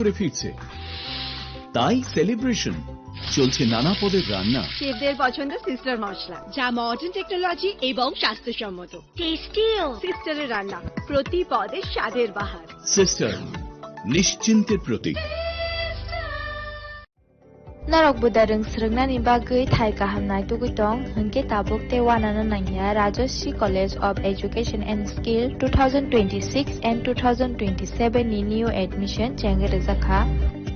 করে ফিরছে, তাই সেলিব্রেশন চলছে নানা পদের রান্না। শেফদের পছন্দ সিস্টার মশলা, যা মডার্ন টেকনোলজি এবং স্বাস্থ্যসম্মত। টেস্টিও সিস্টারের রান্না, প্রতি পদে স্বাদের বাহার। Sister, নিশ্চিন্তের Pratik. Narok budareng srengna ni bagai thai kahamnai tugitong hengke tabuk te wanana nangya Rajoshi College of Education and Skill 2026 and 2027 ni new admission chengere zakha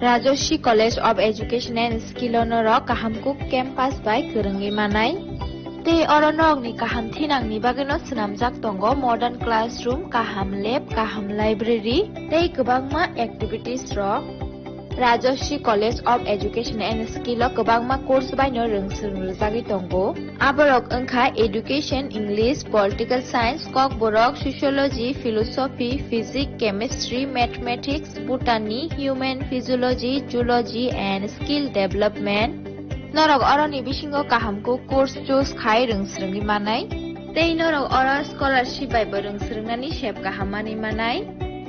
Rajoshi College of Education and Skill onoro kahamkuk campus by kerengi manai te oronok ni kaham thinang ni bagino snamjak tongo modern classroom, kaham lab, kaham library tei kwbangma activities ro Rajoshi College of Education and Skill o kwbangma course baino rungsrungjagi tongo aborok wngkha Education, English, Political Science, kok borok Sociology, Philosophy, Physics, Chemistry, Mathematics, Botany, Human Physiology, Zoology and Skill Development norok oroni bisingo kahamko course choose khai rungsrungi manai tei norok oro scholarship bai bo rungsrungnani shep kahamani manai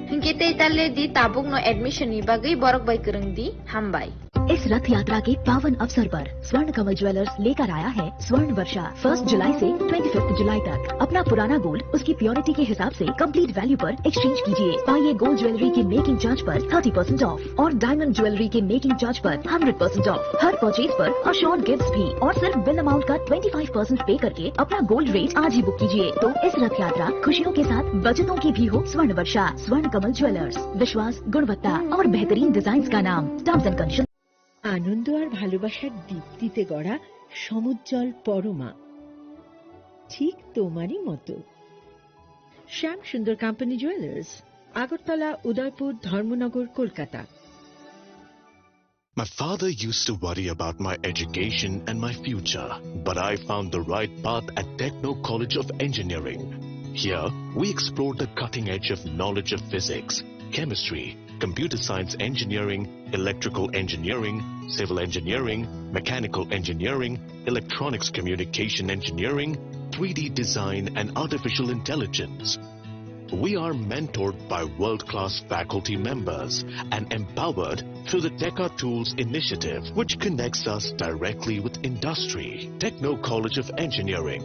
हिंके ताले दी Tabuk no admission नि बागै बरक by करंग दी हम by. इस रथ यात्रा के पावन अवसर पर स्वर्ण कमल ज्वेलर्स लेकर आया है स्वर्ण वर्षा 1 जुलाई से 25 जुलाई तक। अपना पुराना गोल्ड उसकी प्योरिटी के हिसाब से कंप्लीट वैल्यू पर एक्सचेंज कीजिए। पाइए गोल्ड ज्वेलरी की मेकिंग चार्ज पर 30% ऑफ और डायमंड ज्वेलरी के मेकिंग चार्ज पर 100% ऑफ। हर परचेज पर अशोर्ड गिफ्ट्स भी और सिर्फ बिल अमाउंट का 25% पे करके अपना गोल्ड रेट आज ही बुक कीजिए। तो इस रथ यात्रा खुशियों के साथ बचतों की भी हो। स्वर्ण वर्षा, स्वर्ण कमल ज्वेलर्स, विश्वास, गुणवत्ता और बेहतरीन डिजाइन का नाम। Terms and condition. আনন্দ আর ভালোবাসার দীপ্তিতে গড়া সমুজ্জ্বল পরমা, ঠিক তোমারই মতো। শ্যাম সুন্দর company jewellers, Agartala, Udaipur, Dharmanagar, Kolkata. My father used to worry about my education and my future, but I found the right path at Techno College of Engineering. Here, we explored the cutting edge of knowledge of physics, chemistry, computer science engineering, electrical engineering, civil engineering, mechanical engineering, electronics communication engineering, 3D design and artificial intelligence. We are mentored by world-class faculty members and empowered through the Teka Tools initiative, which connects us directly with industry. Techno College of Engineering.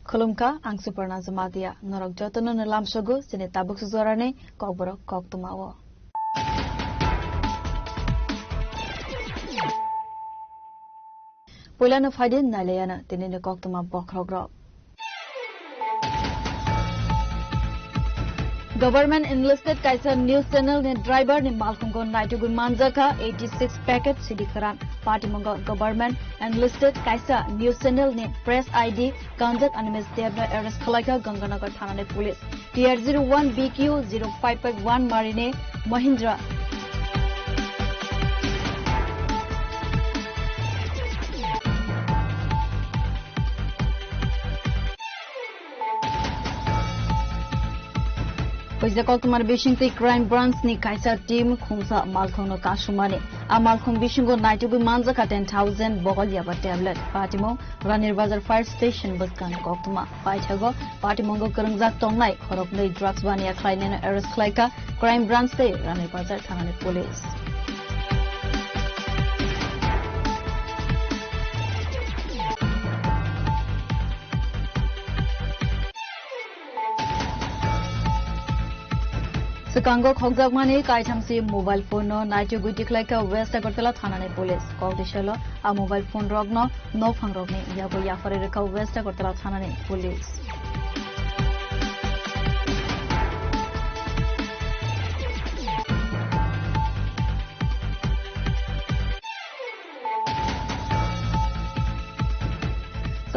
Khulumka ang Suparna Zamadia norok jotono nalam sogo sine tabuk suzorane kokborok kok tumawo. Pulano faidin nalayana tinine kok tuma bokrogro. Government enlisted kaisa news channel ne driver ne malkungo naitugu manjaka 86 packet sidikaran party mongo government enlisted kaisa news channel ne press ID conduct and misdemeanor arrest khalaka Ganganagar thana ne police TR01 BQ 0551 marine Mahindra Pajak Kumar Bishingti crime branch ni kaisa team khungsa malkhong no kasumani a malkhong bishingo naitugu manjaka 10,000 bogol yaba tablet patimo Ranir Bazar fire station baskan koktuma paithago patimongo karangjak tongnai khoroknei drugs bania khlainena arrest khlaika crime branch te Ranir Bazar thana police Kango Khogzagmani Kaitamsi mobile phone no Naito Gutiklaka West Agartala Thana police call the shello a mobile phone rogno no fangrogni Yago Yafareka West Agartala Thana police.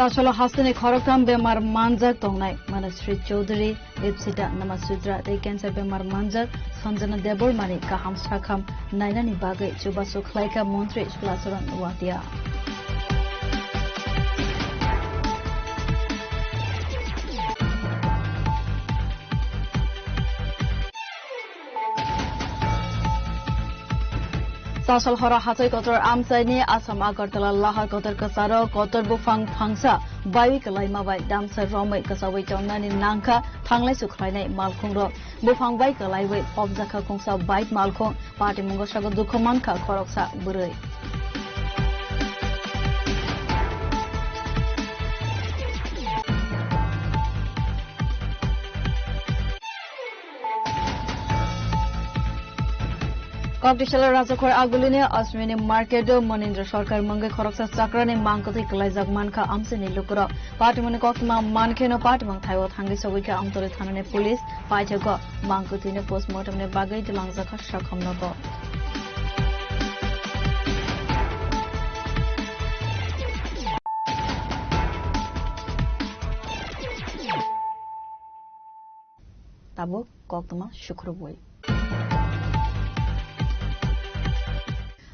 Sasolo Hasani Khorokam Bemar Manjak Tongnai Manasri Chaudhary Ipsita Namasudra they cancer Bemar Manjak Sanjana Debor Mani Kaham Sakam Nainani Bagai Chubasu Klaika Montri Splasaran Watia. Sasal Hora Hatay Kotor Amsaini Asam Agartala Laha Kotor Kasaro Kotor Bufang Pangsa Bawi Kalaima Bai Damsa Romai Kasawai Tonani Nanka Tanglai Sukraine Malkungro Bufang Bai Kalaiwe Obzaka Kungsa Bait Malkung Party Mungoshago Dukomanka Koroksa Burui. Competition Razakor Aguline, Osmini Markedo, Monindra Shorkar Munga Koroksa Sakrani, Mankoti, Kalazak Manka, Amsini Lukura, Partimon Kokma, Mankeno, Partimon, Taiwo, Hangisawika, Amtorithanane Police, Paitago, Mankutine postmortem ne Bagay, Langzaka Shakamnoko. Tabo, Koktama, Shukrubui.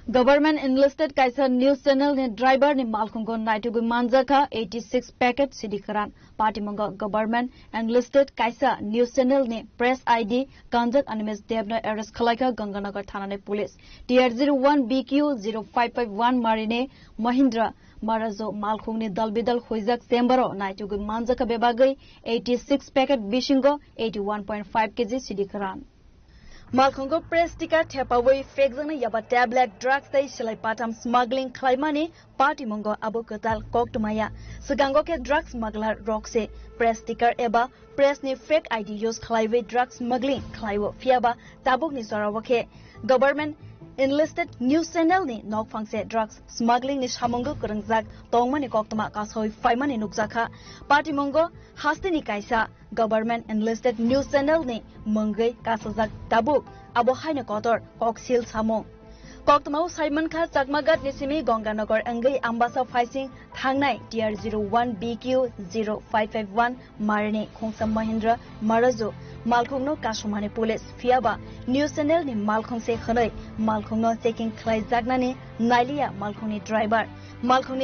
Government enlisted Kaisa News Channel ne driver ne Malkungo Naitugu Manjaka 86 packet Sidikaran Party Mongo Government enlisted Kaisa News Channel ne Press ID Kanjak Animes Devna arrest Khalaika Ganganagar Thana Police TR01 BQ 0551 Marine Mahindra Marazo Malkung ne Dalbidal Huizak Sembaro Naitugu Manjaka Bebagai 86 packet Bishingo 81.5 kg Sidikaran Malkongo press sticker tapaway fake zana yaba tablet drugs tay silai patam smuggling khlaimani party mongo abu katal koktumaya sugango ke drug smuggler rockse press sticker eba press ni fake ID use khlaiwe drug smuggling khlaiwo fiaba tabuk ni sorawake government enlisted news channel ni nok phangse drugs smuggling ni samongo kurangjak tongmani koktuma kasoi faimani nukjaka party mongo hastini kaisa government enlisted news channel ni mangai kasajak tabuk abo haina kotor koksil samong koktumau Simon Kha Chakmagat nisimi Ganganagar angai ambasa facing thangnai TR01 BQ 0551 Marine Khongsa Mahindra Marazo Malkhongno Kasumani Police Fiaba News Channel ni Malkhong se khanai Malkhongno checking khlai jagnani Nailia Malkhongni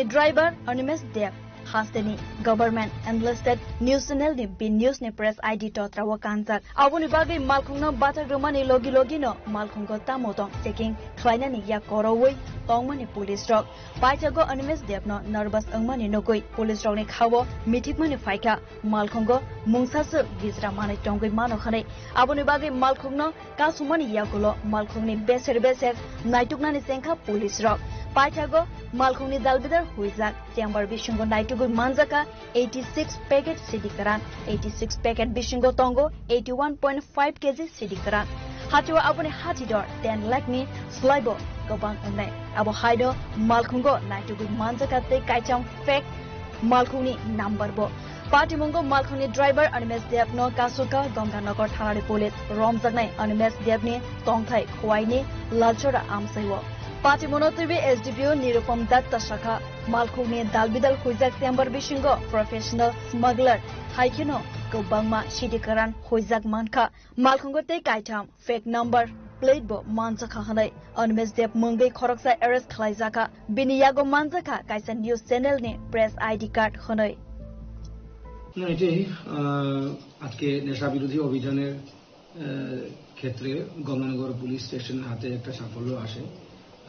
driver Animes Dev Hasteni government enlisted news channel ni bin news ni press ID to trawa kanjak abuni bagai Malkhongno Batagramani logino Malkhongko tamotong checking khlainani ya korowoi tongmani police rock paitago Animes Devno nervous angmani nokoi police rock ni khawo mitikmani faika Malkhongko mungsasu gizra mane tongoi mano khane abuni bagai Malkhongno kasumani yakulo Malkhongni beser naituknani sengkha police rock paitago Malkhongni dalbidar huizak chamber bishingo naitugu manjaka 86 packet sidikaran 86 packet bishingo tongo 81.5 kg sidikaran hatiwa abone hatidor 10 lakh ni slaibo gobang unai abo haido Malkhongo naitugu manjaka te kaicham fake Malkhongni number bo party mongo Malkhongni driver Animes Devno Kasuka Ganganagar Thana Police romjaknai Animes Devni tongthai khwaini lalchora amsaiwo Party Monotibi SDPO Nirupam Datta Shakha Malkhongni Dalbidal Huizak Chamber Bishingo Professional Smuggler Haikino Gobangma Sidikaran Huizak Manka Malkhongo te kaitam fake number plate bo manjaka hanai Animes Dev Mungai Khoroksa arrest khlaijaka Biniyago manjaka kaisa news channel ni press ID card hanai এটি আজকে নেশা বিরোধী অভিযানের ক্ষেত্রে Ganganagar police স্টেশনের হাতে একটা সাফল্য আসে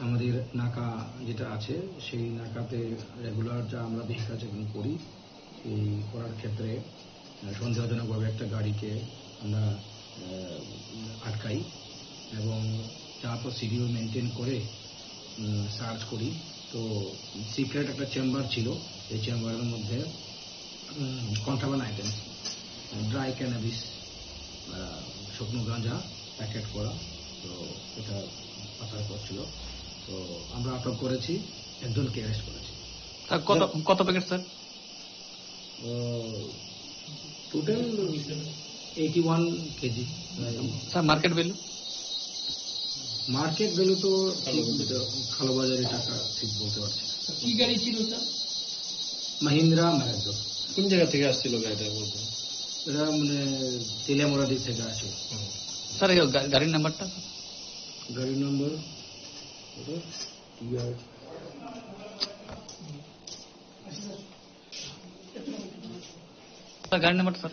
আমাদের নাকা যেটা আছে সেই নাকাতে রেগুলার যা আমরা ভেহিকল চেকিং করি এই করার ক্ষেত্রে সন্দেহজনকভাবে একটা গাড়িকে আমরা আটকাই এবং তারপর সিডিও মেনটেন করে সার্চ করি তো সিক্রেট একটা চেম্বার ছিল এই চেম্বারের মধ্যে কন্ট্রাব্যান্ড আইটেমস ড্রাই ক্যানাবিস শুকনো গাঁজা প্যাকেট করা তো এটা পাচার করছিল তো আমরা আটক করেছি একজনকে অ্যারেস্ট করেছি কত packet sir total 81 KG sir market value তো কালোবাজারি টাকা ঠিক বলতে পারছি কি গাড়ি ছিল স্যার মাহিন্দ্রা ম্যারাজো। কোন জায়গা থেকে আসছিল গাড়িটা বলতে? এটা মানে তেলিয়ামোড়া দিক থেকে আসে। স্যার এই গাড়ির নাম্বারটা? গাড়ির নম্বর গাড়ির নাম্বার স্যার?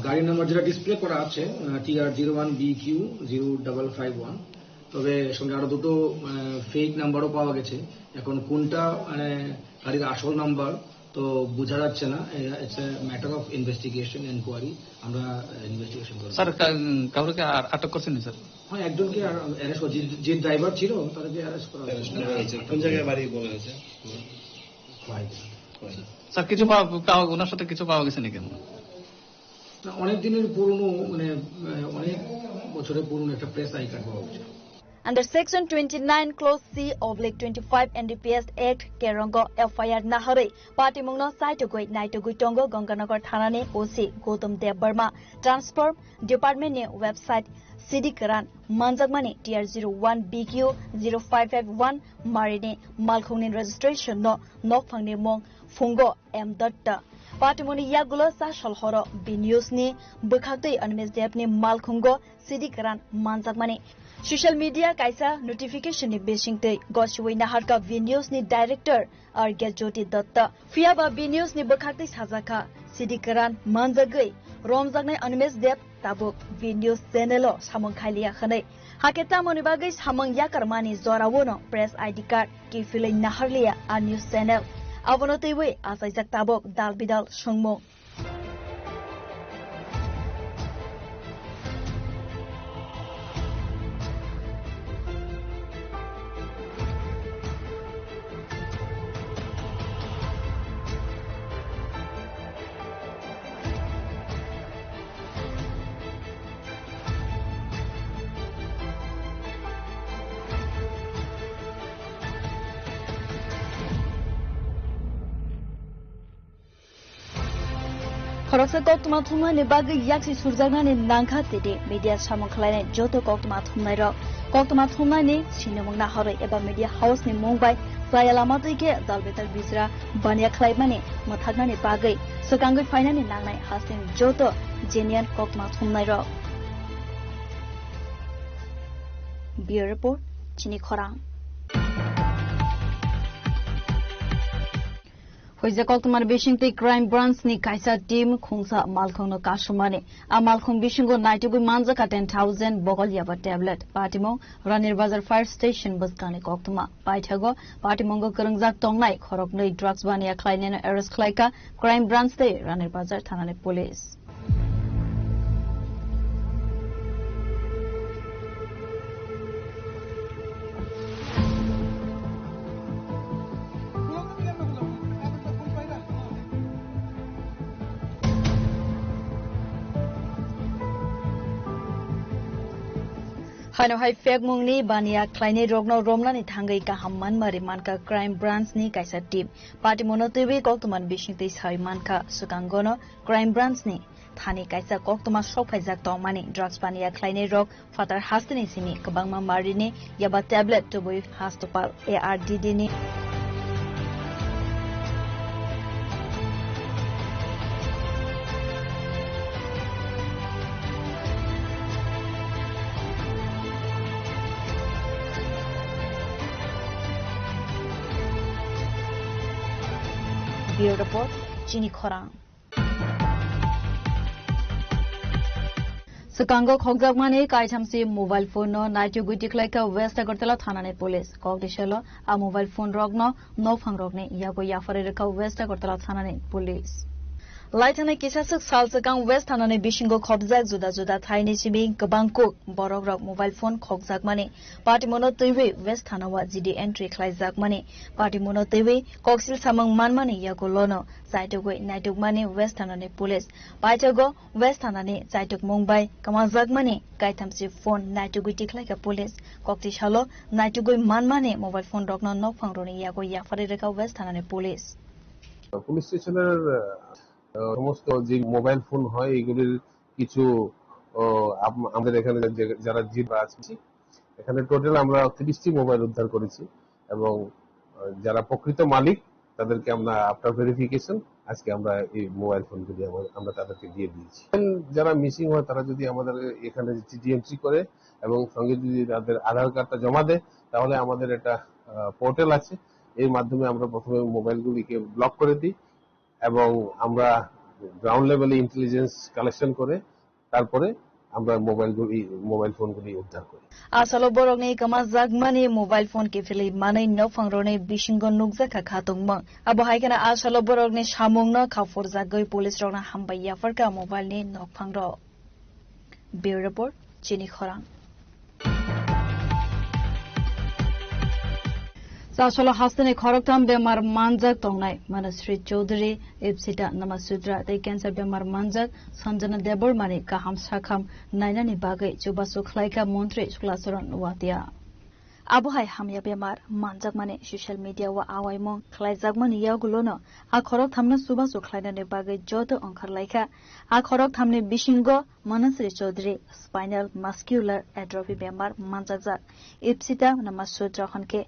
গাড়ির নাম্বার যেটা ডিসপ্লে করা আছে TR01BQ0551, তবে সঙ্গে আরো দুটো ফেক নাম্বারও পাওয়া গেছে। এখন কোনটা মানে গাড়ির আসল নাম্বার তো বোঝা যাচ্ছে না। It's a matter of investigation enquiry, আমরা ইনভেস্টিগেশন করব। স্যার কাউকে আটক করছেন স্যার? হ্যাঁ, একজনকে অ্যারেস্ট করা, যে ড্রাইভার ছিল তাদেরকে অ্যারেস্ট করা হয়েছে। কোন জায়গায় বাড়ি বলা হয়েছে? স্যার কিছু ওনার সাথে কিছু পাওয়া গেছে নাকি? অনেক দিনের পুরনো, মানে অনেক বছরের পুরনো একটা প্রেস আই কার্ড পাওয়া গেছে। Under Section 29 Clause C/25 NDPS Act Kerongo FIR Nahare Party Mungno Saitogoi Naitogoi Tongo Ganganagar Thanane OC Gautam Dev Burma Transform Department ne website Sidikaran Manjagmani TR01BQ0551 Marine Malkhongni registration no Nokphangni Mong Fungo M. Patimoni Yagulo Sashalhoro B News ni Bukhakti Anmes Depni Malkhongo Sidikaran Manjagmani Social media kaisa notification ni besingte Goshui Naharka V News ni director Argya Jyoti Datta Fiaba B News ni Bukhakti Sajaka Sidikaran Manjagai Romjagnai Anmes Dep Tabuk V News channel samong khailia khanai Haketa monibagai samong yakarmani zorawono press ID card ki filai naharlia a news channel Avonotewe asaijak tabok dalbidal songmo Khoroksa Koktuma Thumna ni bagi yaksi surjagna ni nangkha tede media samong khlainai joto Koktuma Thumnai ro Koktuma Thumnai ni sinumung na hore eba media house ni Mumbai sayalama tike dalbetar bisra bania khlaimani mathagna ni bagai sokangai faina ni nangnai hasing joto genian Koktuma Thumnai ro Bureau Report Chini Khorang Hoiza Koktuma Bishingte Crime Branch ni kaisa team khungsa malkhong no kasumane a malkhong bishingo 90 manja ka 10,000 bogol yaba tablet patimo Ranir Bazar Fire Station buskane Koktuma paithago patimongo karangjak tongnai khorok nei drugs bania khlainena arrest khlaika Crime Branch te Ranir Bazar thanane police Hano hai fake mungni bania klaini rogno romna ni thangai ka hamman mari manka Crime Branch ni kaisa team party monotibi Koktuman bishingte sai manka sukangono Crime Branch ni thani kaisa Koktuma sokhaijak tongmani drugs bania klaini rog fatar hastini simi kabangma marini yaba tablet to boy hastopal ARDD ni Bureau Report Chini Khorang Sukango Khogjagmani Kaithamsi mobile phone no Naitu Guitiklaika West Agartala Thanane Police Kokdishalo a mobile phone rogno no phangrogni yago yafare reka West Agartala Thanane Police Laitane kisasuk salsakang West Thanane Bishingo Khobjak juda juda thaini sibi gabangko borogrok mobile phone khogjagmani party mono teiwe West Thanawa GD entry khlaijagmani party mono teiwe koksil samang manmani yago lono saitogoi naitugmani West Thanane Police paitago West Thanane saitok Mumbai kamajagmani kaithamsi phone naitugoi tiklaika police kokti shalo naitugoi manmani mobile phone rokno nok phangroni yago yafare reka West Thanane Police police স্টেশনের সমস্ত যে mobile phone হয় এগুলির কিছু আমাদের এখানে যারা জিরা আছে এখানে টোটাল আমরা 30টি মোবাইল উদ্ধার করেছি এবং যারা প্রকৃত মালিক তাদেরকে আমরা আফটার ভেরিফিকেশন আজকে আমরা এই মোবাইল ফোনগুলি আমরা তাদেরকে দিয়ে দিয়েছি। যারা মিসিং হয় তারা যদি আমাদের এখানে চিঠি এন্ট্রি করে এবং সঙ্গে যদি তাদের আধার কার্ডটা জমা দেয়, তাহলে আমাদের একটা পোর্টাল আছে, এর মাধ্যমে আমরা প্রথমে মোবাইলগুলিকে ব্লক করে দিই এবং আমরা গ্রাউন্ড লেভেলে ইন্টেলিজেন্স কালেকশন করে তারপরে আমরা মোবাইল ফোনগুলি উদ্ধার করি। আসলে বরংনি কামা জাগমানি মোবাইল ফোন কেফিলি মাनै নফাंग्रनि बिशिंग नुगजाखा खातुंमं आबो हायखाना আসলে বরংनि सामुंनो खाफुर जागै पुलिस रंना हामबाया फरका मोबाइलनि नफांग्र ब्यूरो रिपोर्ट चिनी खरां सासलो हासने खरकथाम बेमार मानजाक तंगनाय मनश्री चौधरी एपसिटा नमसुद्रा तै कैंसर बेमार मानजाक संजना देबरमानि काहाम साखाम नायनानि बागै जुबासु खलायका मन्त्री सुक्लाचरण वातिया आबहाय हामया बेमार मानजाक माने सोशल मीडिया वा आवायमं खलायजाकमानि यावगुलोनो आ खरकथामनो जुबासु खलायनानि बागै जद अंखारलायखा आ खरकथामनि बिशिंगो Manashree Chowdhury spinal muscular atrophy बेमार मानजाक एपसिटा नमसुद्रा खनके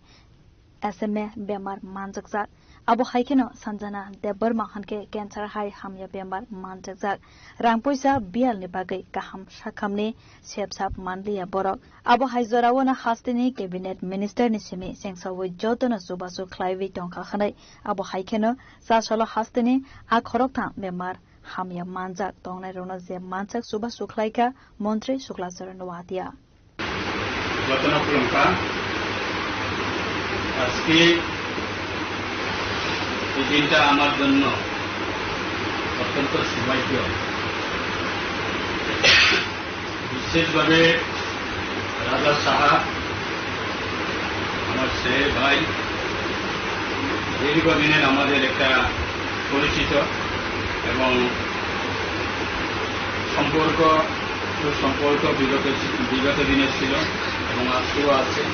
SMA बेमार मानजाक आबो हायकेनो संजना देबरमा हनके कैंसर हाय हामया बेमार मानजाक रांपैसा बियालनि बागै गाहाम साखामनि सेबसाब मानलिया बरक आबो हायजरावना हास्तिनि कैबिनेट मिनिस्टरनि सिमि सेंसावै जतन सुबासु ख्लाइवि टंखा खनै आबो हायकेनो सासलो हास्तिनि आ खरकथा बेमार हामया मानजाक तंनाय रनो जे मानजाक सुबासु ख्लाइका मन्त्री शुक्लाचरण वातिया जतन प्रियंका আজকে এই দিনটা আমার জন্য অত্যন্ত সৌভাগ্য। বিশেষভাবে রাজা সাহা আমার ছেলে ভাই, দীর্ঘদিনের আমাদের একটা পরিচিত এবং সুসম্পর্ক বিগত দিনে ছিল এবং আজকেও আছে।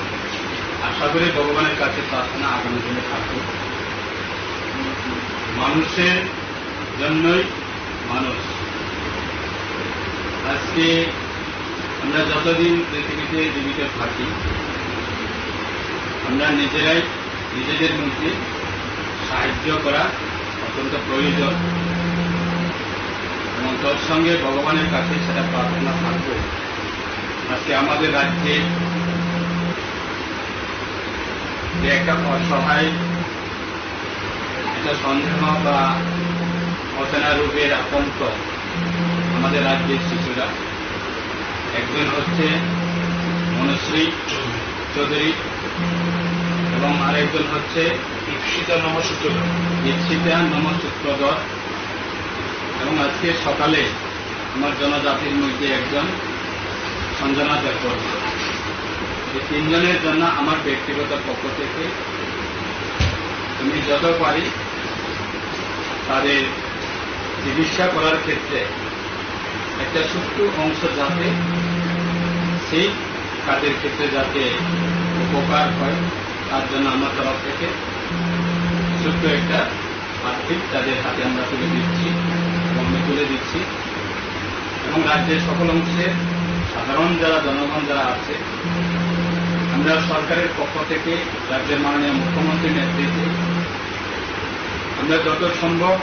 আশা করি ভগবানের কাছে প্রার্থনা আগামী দিনে থাকুক। মানুষের জন্যই মানুষ। আজকে আমরা যতদিন পৃথিবীতে জীবিত থাকি আমরা নিজেরাই নিজেদের মধ্যে সাহায্য করা অত্যন্ত প্রয়োজন এবং তোর সঙ্গে ভগবানের কাছে সেটা প্রার্থনা থাকবে। আজকে আমাদের রাজ্যে যে একটা অসহায় একটা সন্দেহ বা অচেনা রোগের আতঙ্ক আমাদের রাজ্যের শিশুরা, একজন হচ্ছে মনশ্রী চৌধুরী এবং আরেকজন হচ্ছে ইপসিতা নমসূত্রধর এবং আজকে সকালে আমার জনজাতির মধ্যে একজন সঞ্জনা দেববর্মা। এই তিনজনের জন্য আমার ব্যক্তিগত পক্ষ থেকে আমি যত পারি তাদের চিকিৎসা করার ক্ষেত্রে একটা ছোট্ট অংশ যাতে সেই কাজের ক্ষেত্রে যাতে উপকার হয় তার জন্য আমার তরফ থেকে ছোট্ট একটা আর্থিক তাদের হাতে আমরা তুলে দিচ্ছি এবং তুলে দিচ্ছি এবং রাজ্যের সকল অংশে সাধারণ যারা জনগণ যারা আছে আমরা সরকারের পক্ষ থেকে রাজ্যের মাননীয় মুখ্যমন্ত্রীর নেতৃত্বে আমরা যত সম্ভব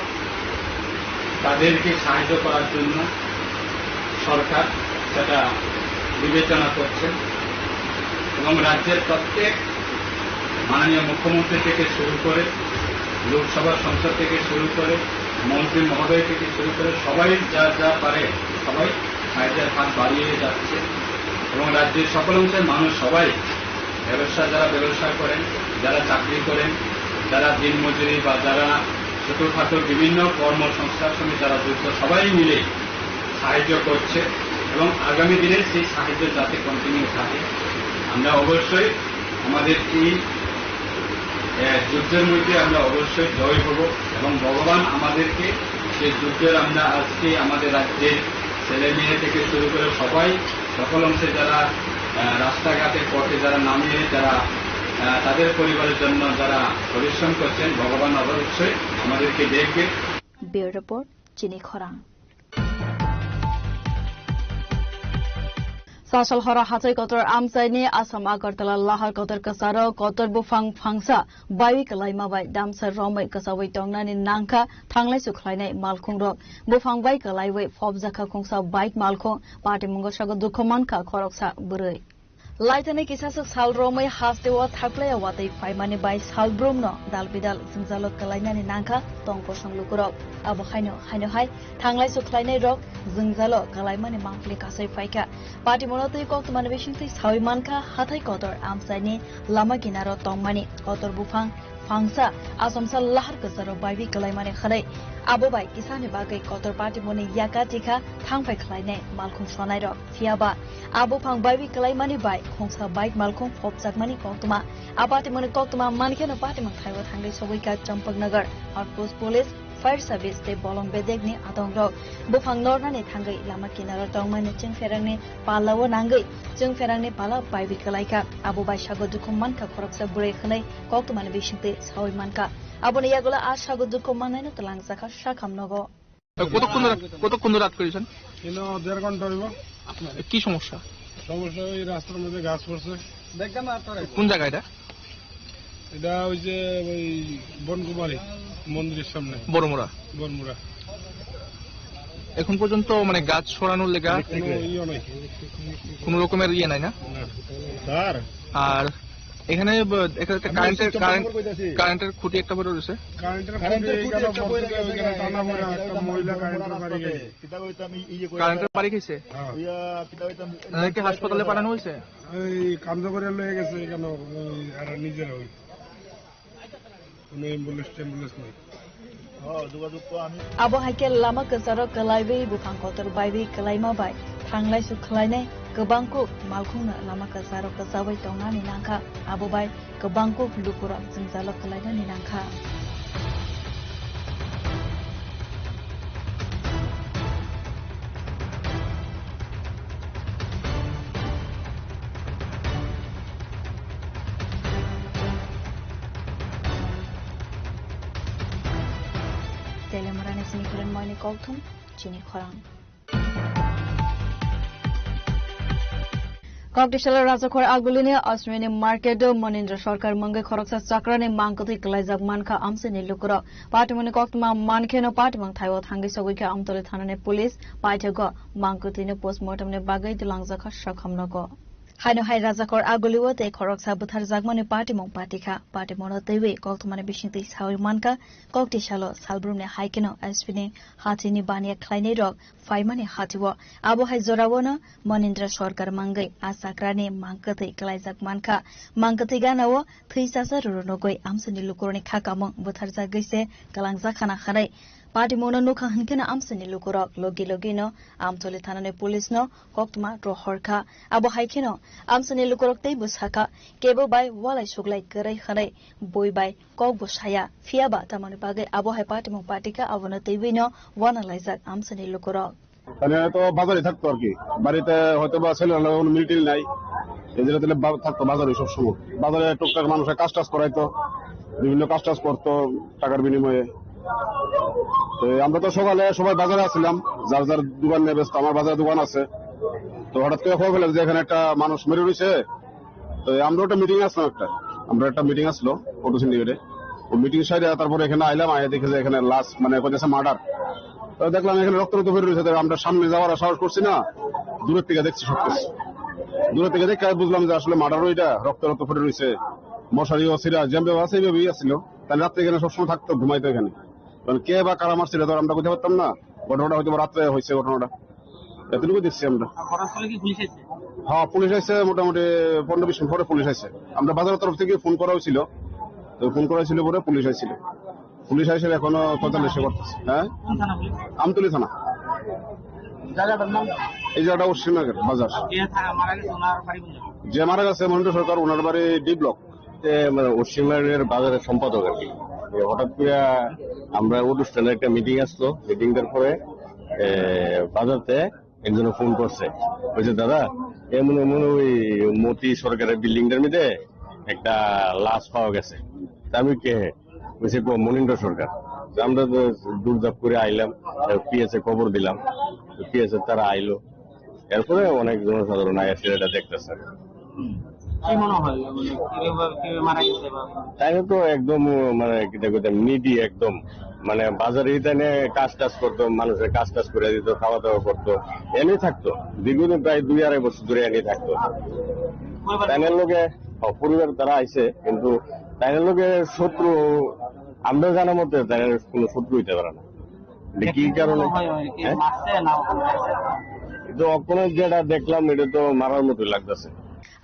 তাদেরকে সাহায্য করার জন্য সরকার সেটা বিবেচনা করছে এবং রাজ্যের প্রত্যেক মাননীয় মুখ্যমন্ত্রী থেকে শুরু করে লোকসভা সংসদ থেকে শুরু করে মন্ত্রী মহোদয় থেকে শুরু করে সবাই যা যা পারে সবাই সাহায্যের হাত বাড়িয়ে যাচ্ছে এবং রাজ্যের সকল অংশের মানুষ সবাই যারা ব্যবসা করেন, যারা চাকরি করেন, যারা দিনমজুরি বা যারা ছোটখাটো বিভিন্ন কর্মসংস্থার সঙ্গে যারা যুক্ত সবাই মিলে সাহায্য করছে এবং আগামী দিনে সেই সাহায্য যাতে কন্টিনিউ থাকে। আমরা অবশ্যই আমাদের এই যুদ্ধের মধ্যে আমরা অবশ্যই জয় হব এবং ভগবান আমাদেরকে সেই যুদ্ধের আমরা আজকে আমাদের রাজ্যের ছেলে মেয়ে থেকে শুরু করে সবাই সকল অংশে যারা রাস্তাঘাটে পথে যারা নামিয়ে যারা তাদের পরিবারের জন্য যারা পরিশ্রম করছেন ভগবান অবশ্যই আমাদেরকে দেখবে। ব্যুরো রিপোর্ট চিনি খরাং। Sasal hora hatai kotor amsaini Asam Agartala lahar kotor kasaro kotor bufang fangsa bayi kalaima bai damsar romai kasawai tongnani nangka thanglai sukhlainai malkhung rok bufang bai kalaiwai fobjaka khungsa bike malkhung party mungosago dukhomanka khoroksa burui Laitane kisasa sal romai hastewa thaklaya watai faimani bai sal bromno dalbidal sinjalot kalainani nangka tongko sanglukuro abo khaino hai thanglai sukhlainai rok jingjalo kalaimani mangkli kasai faika party monotoi koktumani besingtai sawi manka hathai kotor amsaini lama kinaro tongmani kotor bufang fangsa asomsal lahar kasaro baibi kalaimani khalai abo bai kisani bagai kotor party moni yaka tika thangpai khlainai malkhung sonai rok fiaba abo phang baibi kalaimani bai khongsa bike malkhung phopjakmani koktuma apati moni koktuma mankena party mang thaiwa thangai soboika champaknagar outpost police fire service te bolong bedegni atongrok bufang nornani thangai lama kinara tongmani chingferangni palawo nangai chingferangni pala baibi kalaika abo bai sago dukhumanka khoroksa burai khnai koktumani bisingte sawi manka abone yagola a sago dukhumanai tlang zakha shakamnogo কতক্ষণ রাত করেছেন? 1.5 ঘন্টা হইব। কি সমস্যা? সমস্যা ওই রাস্তার মধ্যে গাছ পড়ছে। কোন জায়গা এটা? এটা ওই যে ওই বনকুমারী মন্দিরের সামনে। বড়মুড়া। এখন পর্যন্ত মানে গাছ সরানোর লেগা কোনো রকমের ইয়ে নাই না? স্যার আর এখানে কারেন্টের খুঁটি একটা বড় রয়েছে। কারেন্টের বাড়ি গেছে নাকি হাসপাতালে পাঠানো হয়েছে? কার্য করে লয়ে গেছে কেন নিজের অ্যাম্বুলেন্স নেই। abo haike lama kasaro kalaibai bufang kotor baibi kalaima bai thanglai su khlainai kebangku malkhungna lama kasaro kasabai tongnani nangkha abo bai kebangku lukura jingjalo kalainani nangkha Telemarane sini kulen moini koltum chini khorang Koktishala Rajakhor Agulini Australian Market Monindra Sarkar Mangai Khoroksa Chakrani Mangkati Klaijak Manka Amseni Lukura Patimoni Koktuma Mankeno Patimang Thaiwa Thangi Sogika Amtole Thanane Police Paitago Mangkutine Postmortem ne Bagai Dilangjaka Shakhamnago Haino hai Rajakhor Aguliwo te Khoroksa Buthar Jagmani Patimong Patika Patimono Tewe Koktumane Bishingti Sawi Manka Koktishalo Salbrumne Haikeno Aspini Hatini Bania Kleine Rok Faimani Hatiwo Abo hai Zorawona Monindra Sarkar Mangai Asakrani Mangkati Klaijak Manka Mangkati Ganawo Thisasa Rurunogoi Amseni Lukuroni Khakamong Buthar Jagaise Kalangja Khana Khanai Party mono nukha hankena amseni lukurok logi no amtole thanane police no koktuma rohorkha abo haikeno amseni lukurok tei busaka kebo bai walai suglai kerai khanai boi bai kok busaya fiaba tamani bagai abo hai party mong partika abona teibi no wana laijak amseni lukurok তাহলে তো বাজারে থাকতো আর কি বাড়িতে হয়তো বা ছেলে military নাই এজন্য তাহলে থাকতো বাজারে সব সময় বাজারে টুকটাক মানুষের কাজ টাজ করাইতো বিভিন্ন কাজ টাজ করতো টাকার বিনিময়ে তো আমরা তো সকালে সবাই বাজারে আসছিলাম যার যার দোকান নিয়ে ব্যস্ত আমার বাজারে দোকান আছে তো হঠাৎ করে খবর পেলাম যে এখানে একটা মানুষ মেরে রয়েছে তো আমরা একটা মিটিং আসলাম একটা মিটিং আসলো ফটো সিন্ডিকেটে ওই মিটিং সাইডে তারপরে এখানে আইলাম আইয়া দেখে যে এখানে লাশ মানে কোথায় মার্ডার তো দেখলাম এখানে রক্ত বের রয়েছে আমরা সামনে যাওয়ার সাহস করছি না দূরের থেকে দেখছি সবকিছু দূরের থেকে দেখে বুঝলাম যে আসলে মার্ডার ওইটা রক্ত ফেটে রয়েছে মশারি অসিরা যেভাবে আছে এইভাবেই আসছিল তাহলে রাত্রে এখানে সবসময় থাকতো ঘুমাইতো এখানে কে বা কারা মারছিল তো আমরা বুঝতে পারতাম না ঘটনাটা হয়তো রাত্রে হয়েছে ঘটনাটা এতটুকু দেখছি আমরা হ্যাঁ পুলিশ আসছে মোটামুটি 15-20 মিনিট পরে পুলিশ আসছে আমরা বাজারের তরফ থেকে ফোন করা হয়েছিল তো ফোন করা হয়েছিল পরে পুলিশ আসছিল পুলিশ আসে এখনো তদন্ত করতেছে হ্যাঁ আমতলী থানা এই জায়গাটা শ্রীনগর বাজার যে মারা গেছে মহেন্দ্র সরকার ওনার বাড়ি ডি ব্লক পশ্চিমবঙ্গের বাজারের সম্পাদক আর কি হঠাৎ করে আমরা অনুষ্ঠানে একটা মিটিং আসলো মিটিংটার পরে বাজারতে একজন ফোন করছে বলছে দাদা এমন ওই মতি সরকারের বিল্ডিংটার মধ্যে একটা লাশ পাওয়া গেছে আমি কে বলছে মনিন্দ্র সরকার আমরা দৌড়ঝাঁপ করে আইলাম পিএসএ খবর দিলাম পিএসএ তারা আইলো এরপরে অনেক জনসাধারণ এসে এটা দেখতেছে। কি মনে হয় কিভাবে মারা গেছে? তাই তো একদম মানে নিডি একদম মানে বাজারে তাই কাজ করতো, মানুষের কাজ করে দিত, খাওয়া দাওয়া করতো, এনে থাকতো দীর্ঘদিন প্রায় 2-2.5 বছর ধরে এনে থাকতো। তাইনের লোকে পরিবার তারা আইছে, কিন্তু তাইনের লোকে শত্রু আমরা জানা মতে তাইনের কোনো শত্রু হইতে পারে না। কি কারণে যেটা দেখলাম এটা তো মারার মতো লাগতেছে।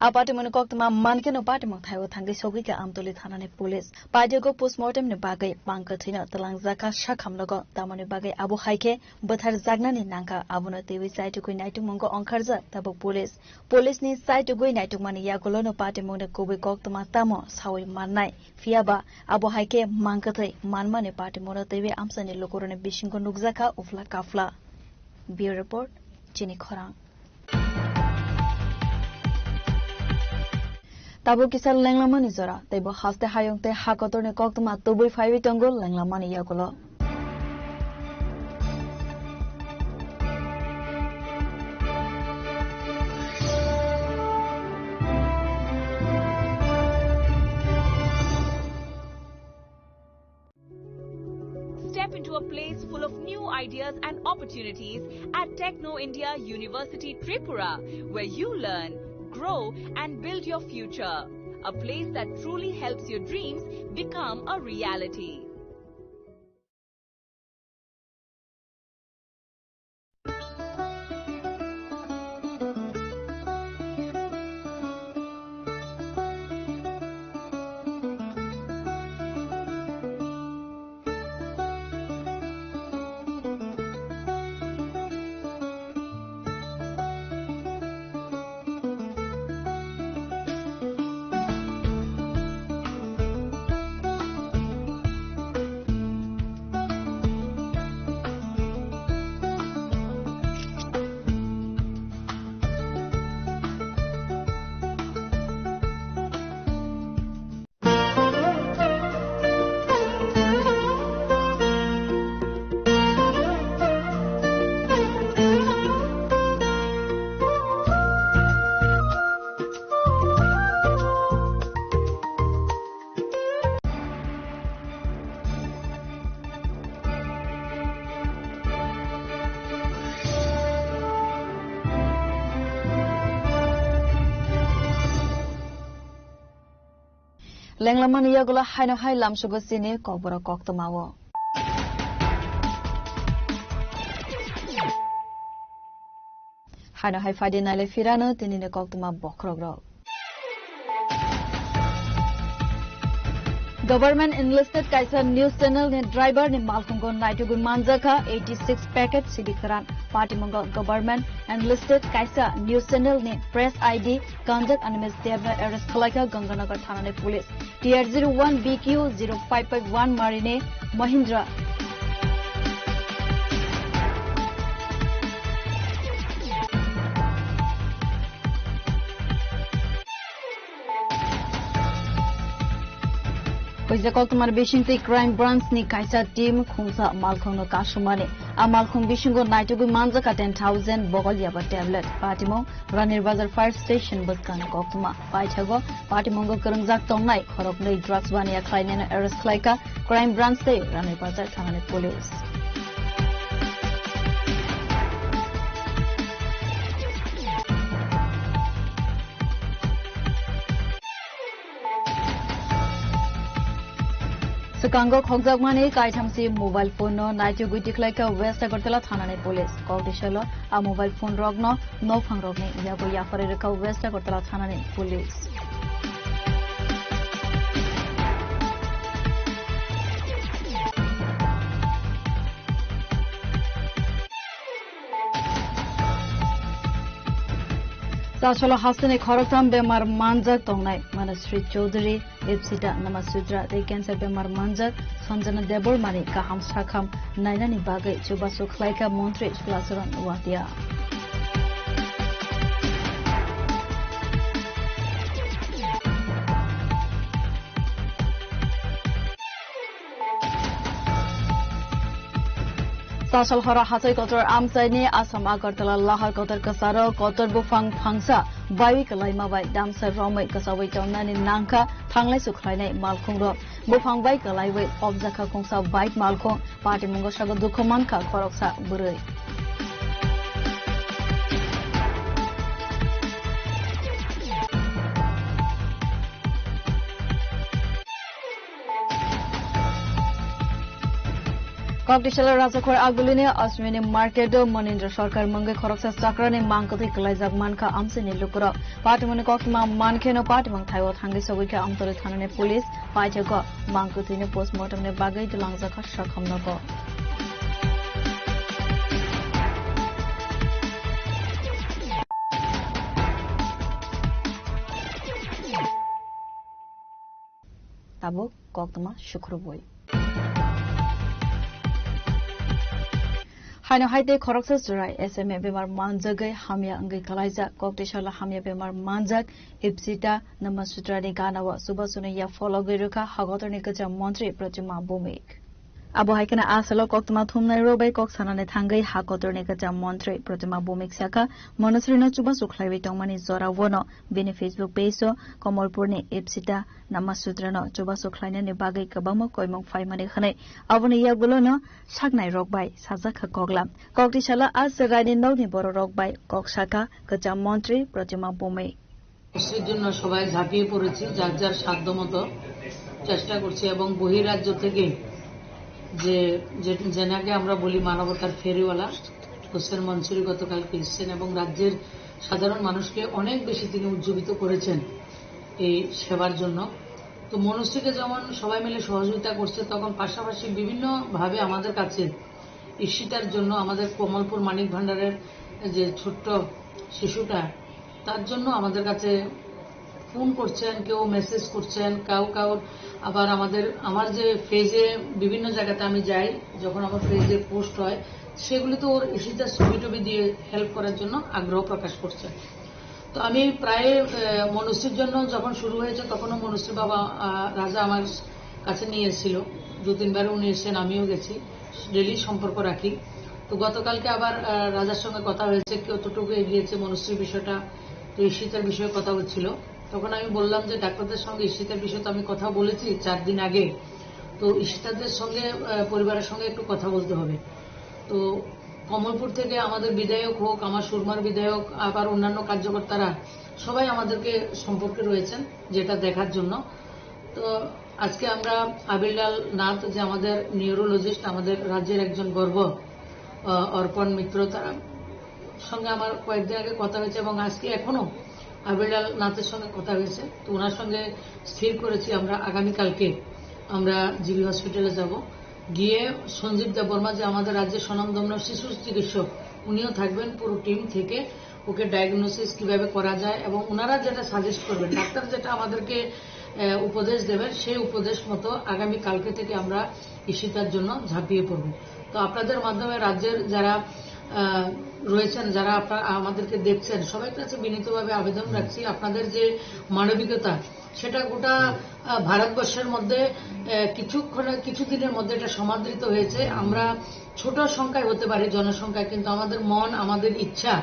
Aparte mene kok tama man ke no party mo thayo thangi sogi ke amtoli thana ne police party go postmortem ne bagai pangka thina talang zaka shakham logo tamane bagai abu haike bathar jagna ni nangka abuna tewi site ko naitu mongo onkharja tabo police ni site go naitu mani ya golo no party mo ne kobe kok tama tamo sawi mannai fiaba abu haike mangka thai manma ne party mo ne tewi amsani lokorone bishingo nukjaka ufla kafla bureau report chini khorang Tabo kisal lenglamani zora tebo haste hayongte hakotor ne koktuma toboi 5 tongol lenglamani yakolo Step into a place full of new ideas and opportunities at Techno India University Tripura, where you learn, grow and build your future. A place that truly helps your dreams become a reality. Lenglaman yagola haino hai lamsugo sine kobora koktomawo haino hai fadi nale firano tinine koktoma bokrogrog Government enlisted kaisa news channel ne driver ne malkungo naitugu manjaka 86 packet sidikaran party mongo government enlisted kaisa news channel ne press ID conduct and misdemeanor arrest khalaka Ganganagar thana ne police TR01 BQ 0551 marine Mahindra Koizakok tumar Bishinti crime branch ni kaisa team khungsa malkhong no kasumane a malkhong bishingo naitugu manjaka 10,000 bogol yaba tablet patimo Ranir Bazar fire station baskan koktuma paithago patimongo karangjak tongnai khorok nei drugs bania khlainena arrest khlaika crime branch te Ranir Bazar thane police Sekango khogjagmani kaithamsi mobile phone no naitugu tiklaika West Agartala thana police call dishalo a mobile phone rogno no phangrogne yago yafare reka West Agartala thana police Sacholo hasane khoroktam bemar manjak tongnai Manasri Chaudhary Epsita Namasudra they cancer bemar manjak Sanjana Debor mani kaham sakham nainani bagai chubasu khlaika montri klasaran watia Tasal hara hatai kotor amsaini Asam Agartala lahar kotor kasaro kotor bufang phangsa bawi kalai mabai damsa romai kasawai tonani nangka thanglai sukhlainai malkhung ro bufang bai kalai wai objaka khongsa bike malkhung party mungo sago dukhoman ka khoroksa burui Competition Rajakhor Agulini Asmini Market Manindra Sarkar Mangai Khoroksa Sakrani Mangkati Kalajak Manka Amsini Lukura Patimoni Kokma Mankeno Patimang Thaiwa Thangi Sawika Amtori Thanane Police Paitego Mangkutine Postmortem Ne Bagai Dulangjaka Shakhamnako Tabo Koktama Shukruboi Haino haide khoroksa jurai SMA bemar manjagai hamya angai kalaija koktishala hamya bemar manjak ipsita namasutrani ganawa subasuniya follow giruka hagotorni kaja mantri Pratima Bhumik Abo haikana asalo koktama thumnai robai kok sanane thangai hagotorni kaja mantri Pratima Bhumik saka monasrina chuba sukhlaiwi tongmani jora wono bini Facebook page Komolpurni ipsita namasutrano chuba sukhlaina ni bagai kabamo koimong faimani khane aboni yagulono saknai rokbai sajaka koglam koktishala asrani nogni boro rokbai koksaka kaja mantri Pratima Bhumik সেজন্য সবাই ঝাঁপিয়ে পড়েছি যার যার সাধ্যমতো চেষ্টা করছি এবং বহিরাজ্য থেকে যে যেনাকে আমরা বলি মানবতার ফেরিওয়ালা হোসেন মনসুরি গতকালকে এসেছেন এবং রাজ্যের সাধারণ মানুষকে অনেক বেশি তিনি উজ্জীবিত করেছেন এই সেবার জন্য তো মনসুরিকে যেমন সবাই মিলে সহযোগিতা করছে তখন পাশাপাশি বিভিন্ন ভাবে আমাদের কাছে ঈশিতার জন্য আমাদের কমলপুর মানিক ভান্ডারের যে ছোট্ট শিশুটা তার জন্য আমাদের কাছে ফোন করছেন কেউ মেসেজ করছেন কাউ আবার আমার যে পেজে বিভিন্ন জায়গাতে আমি যাই যখন আমার পেজে পোস্ট হয় সেগুলিতে ওর ঈশিতার ছবি টবি দিয়ে হেল্প করার জন্য আগ্রহ প্রকাশ করছে তো আমি প্রায় মনুষ্যের জন্য যখন শুরু হয়েছে তখনও মনুষ্যের বাবা রাজা আমার কাছে নিয়ে এসেছিল 2-3 বার উনি এসেছেন আমিও গেছি ডেলি সম্পর্ক রাখি তো গতকালকে আবার রাজার সঙ্গে কথা হয়েছে কতটুকু এগিয়েছে মনুষ্যের বিষয়টা তো ঈশিতার বিষয়ে কথা হচ্ছিল তখন আমি বললাম যে ডাক্তারদের সঙ্গে ঈশিতার বিষয়ে তো আমি কথা বলেছি 4 দিন আগে তো ঈশিতাদের সঙ্গে পরিবারের সঙ্গে একটু কথা বলতে হবে তো কমলপুর থেকে আমাদের বিধায়ক হোক আমার সুরমার বিধায়ক আবার অন্যান্য কার্যকর্তারা সবাই আমাদেরকে সম্পর্কে রয়েছেন যেটা দেখার জন্য তো আজকে আমরা আবিরলাল নাথ যে আমাদের নিউরোলজিস্ট আমাদের রাজ্যের একজন গর্ব অর্পণ মিত্র তারা সঙ্গে আমার কয়েকদিন আগে কথা হয়েছে এবং আজকে এখনো আবিরলাল নাথের সঙ্গে কথা হয়েছে তো ওনার সঙ্গে স্থির করেছি আমরা আগামীকালকে আমরা জিবি হসপিটালে যাব গিয়ে সঞ্জীব দেববর্মা যে আমাদের রাজ্যের স্বনামধন্য শিশু চিকিৎসক উনিও থাকবেন পুরো টিম থেকে ওকে ডায়াগনোসিস কিভাবে করা যায় এবং ওনারা যেটা সাজেস্ট করবেন ডাক্তার যেটা আমাদেরকে উপদেশ দেবেন সেই উপদেশ মতো আগামীকালকে থেকে আমরা ঈশিতার জন্য ঝাঁপিয়ে পড়ব তো আপনাদের মাধ্যমে রাজ্যের যারা রয়েছেন যারা আপনারা আমাদেরকে দেখছেন সবার কাছে বিনীতভাবে আবেদন রাখছি আপনাদের যে মানবিকতা সেটা গোটা ভারতবর্ষের মধ্যে কিছুদিনের মধ্যে এটা সমাদৃত হয়েছে আমরা ছোট সংখ্যায় হতে পারি জনসংখ্যায় কিন্তু আমাদের মন আমাদের ইচ্ছা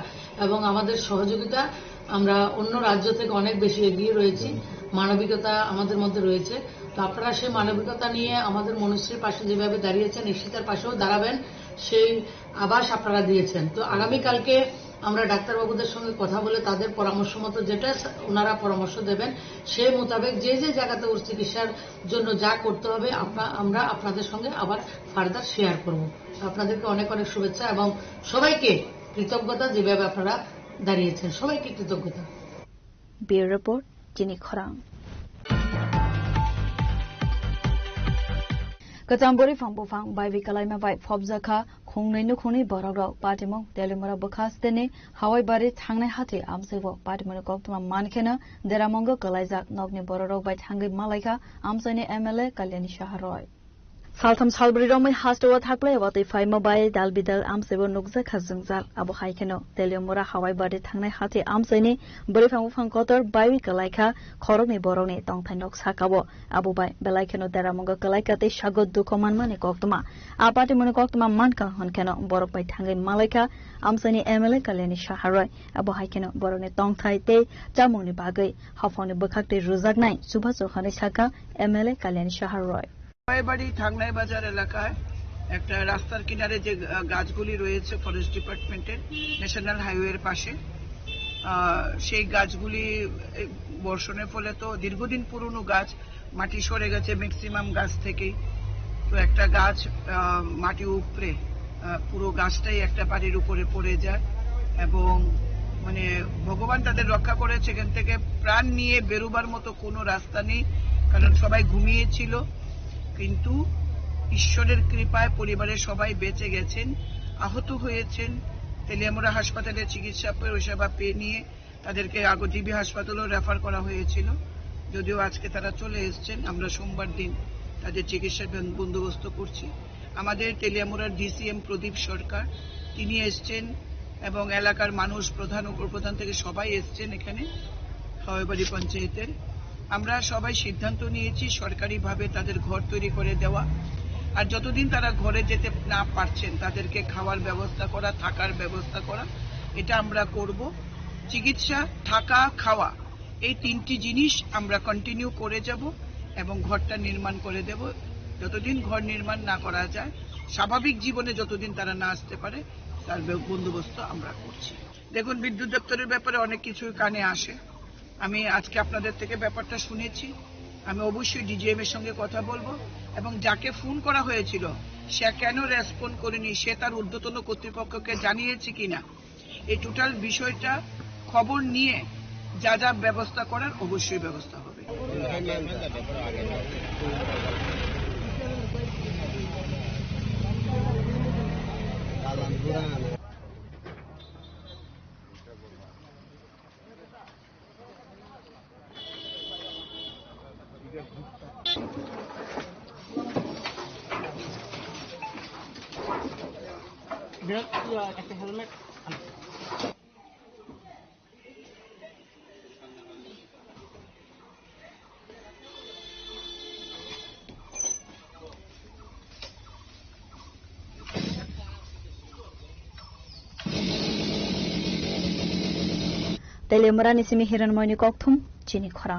এবং আমাদের সহযোগিতা আমরা অন্য রাজ্য থেকে অনেক বেশি এগিয়ে রয়েছি মানবিকতা আমাদের মধ্যে রয়েছে তো আপনারা সেই মানবিকতা নিয়ে আমাদের মনুষ্যের পাশে যেভাবে দাঁড়িয়েছেন ঈশিতার পাশেও দাঁড়াবেন সেই আভাস আপনারা দিয়েছেন তো আগামীকালকে আমরা ডাক্তারবাবুদের সঙ্গে কথা বলে তাদের পরামর্শ মতো যেটা ওনারা পরামর্শ দেবেন সেই মোতাবেক যে জায়গাতে ওর চিকিৎসার জন্য যা করতে হবে আমরা আপনাদের সঙ্গে আবার ফার্দার শেয়ার করব আপনাদেরকে অনেক অনেক শুভেচ্ছা এবং সবাইকে কৃতজ্ঞতা যেভাবে আপনারা দাঁড়িয়েছেন সবাইকে কৃতজ্ঞতা ব্যুরো রিপোর্ট জিনি খরাং Kacambori phang bufang bai vikalai ma bai phobjaka khongnai nu khoni borogrok patimong telimara bukhastene hawai bari thangnai hati amsebo patimoni koktuma mankhena deramongo kalaijak nokni bororok bai thangai malaika amsaini MLA Kalyani Shaharoy Saltham salbri romai hastawa thaklai watui phai mobile dal bidal amsebo nukja khajungjal abo haikeno Teliamura hawai bari thangnai hati amsaini bori phang kotor bawi kalaika khorokni borokni tongthai nok sakabo abo bai belaikeno deramonga kalaika te sagod dukoman mane koktuma apati mone koktuma manka honkeno borok bai thangai malaika amsaini MLA Kalyani Shaharoi abo haikeno borokni tongthai te chamungni bagai hafoni bukhakte rujaknai subhaso khani saka MLA Kalyani Shaharoi বাড়ি থাংনাই বাজার এলাকায় একটা রাস্তার কিনারে যে গাছগুলি রয়েছে forest ডিপার্টমেন্টের ন্যাশনাল হাইওয়ের পাশে সেই গাছগুলি বর্ষণের ফলে তো দীর্ঘদিন পুরনো গাছ মাটি সরে গেছে ম্যাক্সিমাম গাছ থেকেই তো একটা গাছ মাটি উপড়ে পুরো গাছটাই একটা বাড়ির উপরে পড়ে যায় এবং মানে ভগবান তাদের রক্ষা করেছে এখান থেকে প্রাণ নিয়ে বেরোবার মতো কোনো রাস্তা নেই কারণ সবাই ঘুমিয়েছিল কিন্তু ঈশ্বরের কৃপায় পরিবারের সবাই বেঁচে গেছেন আহত হয়েছেন তেলিয়ামুড়া হাসপাতালে চিকিৎসা পরিষেবা পেয়ে নিয়ে তাদেরকে ডিবি হাসপাতালেও রেফার করা হয়েছিল যদিও আজকে তারা চলে এসেছেন আমরা সোমবার দিন তাদের চিকিৎসার বন্দোবস্ত করছি আমাদের তেলিয়ামুড়ার DCM প্রদীপ সরকার তিনি এসেছেন এবং এলাকার মানুষ প্রধান উপপ্রধান থেকে সবাই এসেছেন এখানে হাওয়াইবাড়ি পঞ্চায়েতের আমরা সবাই সিদ্ধান্ত নিয়েছি সরকারিভাবে তাদের ঘর তৈরি করে দেওয়া আর যতদিন তারা ঘরে যেতে না পারছেন তাদেরকে খাওয়ার ব্যবস্থা করা থাকার ব্যবস্থা করা এটা আমরা করব চিকিৎসা থাকা খাওয়া এই তিনটি জিনিস আমরা কন্টিনিউ করে যাব এবং ঘরটা নির্মাণ করে দেব যতদিন ঘর নির্মাণ না করা যায় স্বাভাবিক জীবনে যতদিন তারা না আসতে পারে তার বন্দোবস্ত আমরা করছি দেখুন বিদ্যুৎ দপ্তরের ব্যাপারে অনেক কিছু কানে আসে আমি আজকে আপনাদের থেকে ব্যাপারটা শুনেছি আমি অবশ্যই DGM এর সঙ্গে কথা বলবো এবং যাকে ফোন করা হয়েছিল সে কেন রেসপন্ড করেনি সে তার ঊর্ধ্বতন কর্তৃপক্ষকে জানিয়েছে কিনা এই টোটাল বিষয়টা খবর নিয়ে যা যা ব্যবস্থা করার অবশ্যই ব্যবস্থা হবে একটা helmet Teliamura nisimi hiranmoyni kokthum chini khora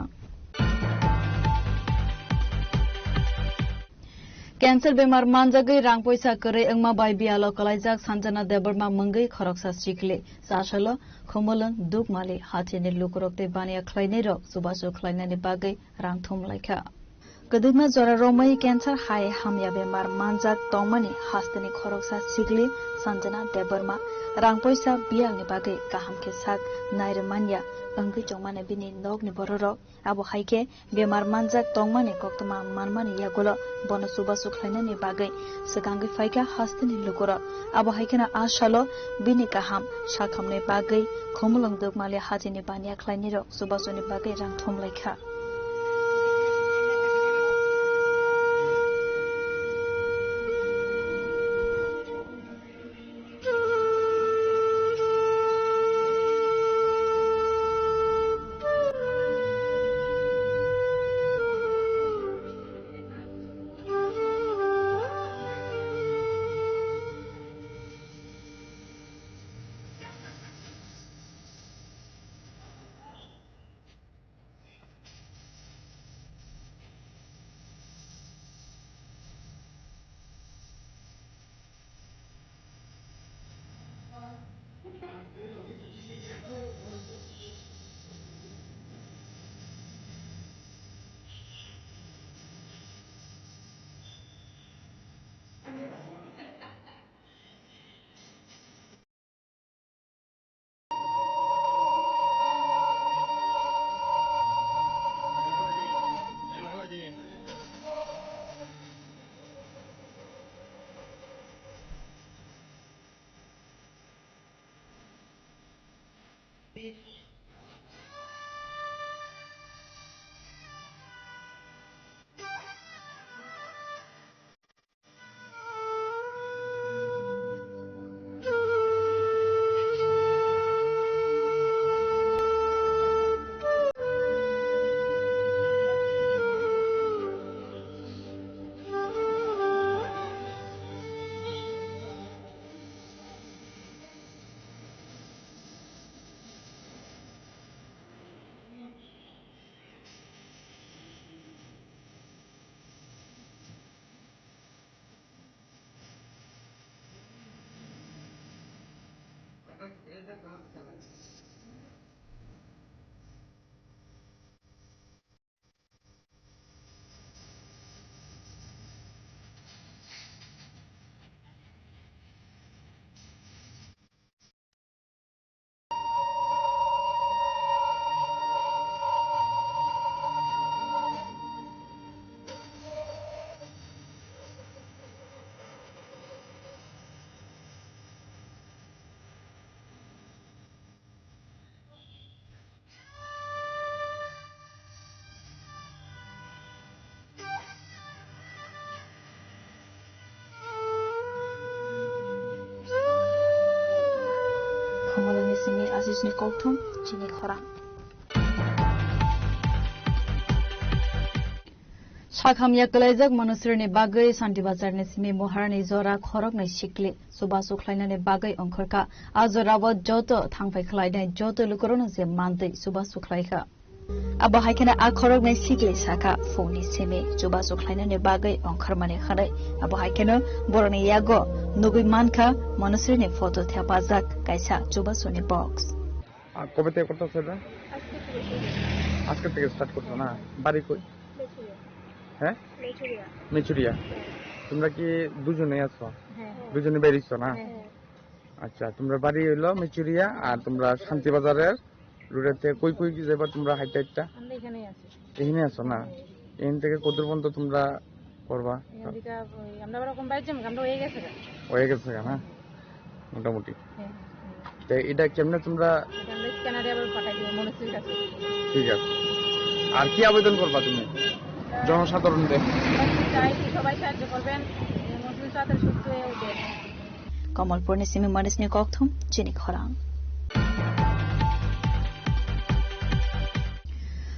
Cancer bemar manjagai rang poisa kare engma bai bialo kalaijak sanjana debarma mangai khoroksa sikle sasalo khomolan dukmali hatini lukurokte bania khlaine rok subaso khlainani bagai rang thumlaikha Kadugna jora romai cancer hai hamya bemar manjak tongmani hastani khoroksa sikle sanjana debarma rang poisa bialni bagai kaham ke sak nairmanya angki chongmane bini nogni bororok abo haike bemar manjak tongmani koktoma manmani yagolo bono subasu khlainani bagai sekangi faika hastani lukoro abo haikena ashalo bini kaham sakhamne bagai khomulong dogmali hatini bania khlaini rok subasuni bagai rang thomlaikha Khamalani simi Asisni Kokthum Chini Khorang. Shakhamya Kalaizak Manusirni Bagai Santi Bazarni simi Moharani Zora Khorokni Shikli Subasu Klainani Bagai Onkorka Azoraba Joto Thangpai Klaidai Joto Lukorona Ze Mandi Subasu Klaika. Aba haikena akhorokni Shikli Saka Phoni simi Subasu Klainani Bagai Onkarmani Khadai Aba haikena Boroni Yago Nugui Manka Manusirni photo Thiapazak Kaisa Subasuni box. কবে থেকে করতেছো এটা? আজকে থেকে start করছো না? বাড়ি কই? হ্যাঁ মেচুরিয়া। তোমরা কি দুজনে আছো? দুজনে বেরিয়েছো না? আচ্ছা, তোমরা বাড়ি হইলো মেচুরিয়া আর তোমরা শান্তিবাজারের রোডেতে কই কই কি যাইবা তোমরা হাইটা হাইটা? আমরা এখানেই আছি। এখানে আছো না? এখান থেকে কতদূর পর্যন্ত তোমরা করবা? এদিকে আমরা এরকম বাইরে যাবো, আমরা হয়ে গেছে না মোটামুটি। তো এটা কেমনে তোমরা স্ক্যানারে আবার পাঠাই দিই মনসির কাছে। ঠিক আছে। আর কি আবেদন করবা তুমি জনসাধারণদের? চাই কি সবাই সাহায্য করবেন, মনসির সাথে সুস্থ হয়ে উঠবে। Kamalpur ni simi Manisni Kokthum Chini Khorang.